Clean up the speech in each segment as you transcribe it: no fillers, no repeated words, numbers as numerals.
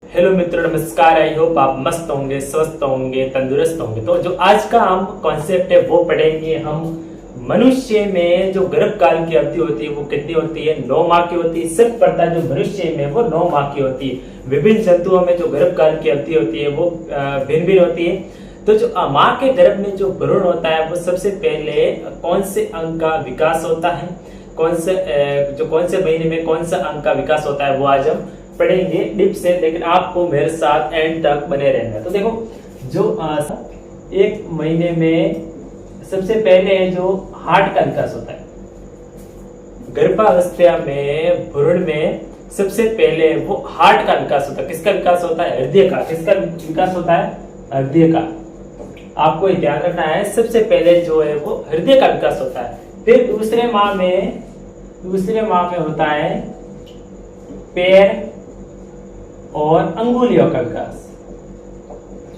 Hello मित्रों, नमस्कार। I hope आप मस्त होंगे, स्वस्थ होंगे, तंदुरुस्त होंगे। तो जो आज का हम कॉन्सेप्ट है वो पढ़ेंगे हम। मनुष्य में जो गर्भकाल की अवधि होती है वो कितनी होती है? 9 माह की होती है। सिर्फ पड़ता है जो मनुष्य में वो 9 माह की होती है। विभिन्न जंतुओं में जो गर्भकाल की अवधि होती है वो भिन्न भिन्न होती है। तो जो माँ के गर्भ में जो भ्रूण होता है वो सबसे पहले कौन से अंग का विकास होता है, कौन से महीने में कौन सा अंग का विकास होता है वो आज हम पढ़ेंगे डिप से। लेकिन आपको मेरे साथ एंड तक बने रहना। तो देखो, जो 1 महीने में सबसे पहले जो हार्ट का विकास होता है, गर्भावस्था में भ्रूण में सबसे पहले वो हार्ट का विकास होता है। किसका विकास होता है? हृदय का। किसका विकास होता है? हृदय का। आपको ध्यान रखना है, सबसे पहले जो है वो हृदय का विकास होता है। फिर दूसरे माह में होता है पैर और अंगुलियों का विकास।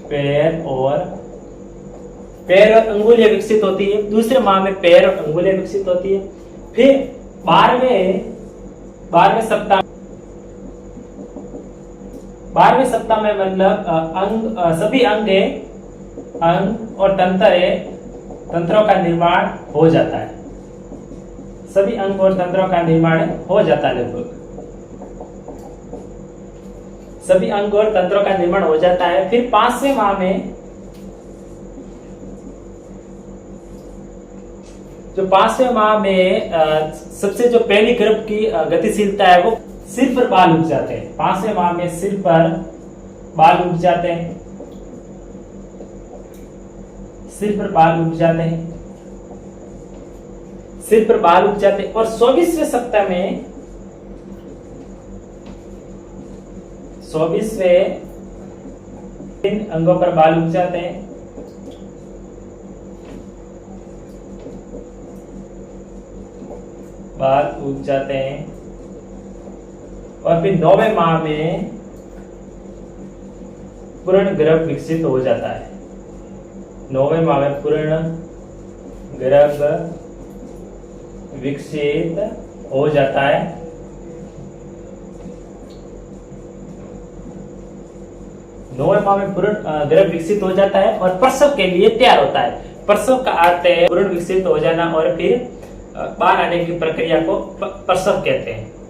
पैर और अंगुलियां विकसित होती है। दूसरे माह में पैर और अंगुलियां विकसित होती है। फिर 12वें सप्ताह में मतलब सभी अंग और तंत्रों का निर्माण हो जाता है। सभी अंग और तंत्रों का निर्माण हो जाता है। लगभग सभी अंग और तंत्रों का निर्माण हो जाता है। फिर 5वें माह में सबसे जो पहली गर्भ की गतिशीलता है वो सिर पर बाल उग जाते हैं। 5वें माह में सिर पर बाल उग जाते हैं। सिर पर बाल उग जाते हैं और 24वें सप्ताह में 24वें इन अंगों पर बाल उग जाते हैं। और फिर 9वें माह में पूर्ण गर्भ विकसित हो जाता है। 9वें माह में पूर्ण गर्भ विकसित हो जाता है। 9वें माह में पूर्ण गर्भ विकसित हो जाता है और प्रसव के लिए तैयार होता है। प्रसव का अर्थ है पूर्ण विकसित हो जाना और फिर बाहर आने की प्रक्रिया को प्रसव कहते हैं।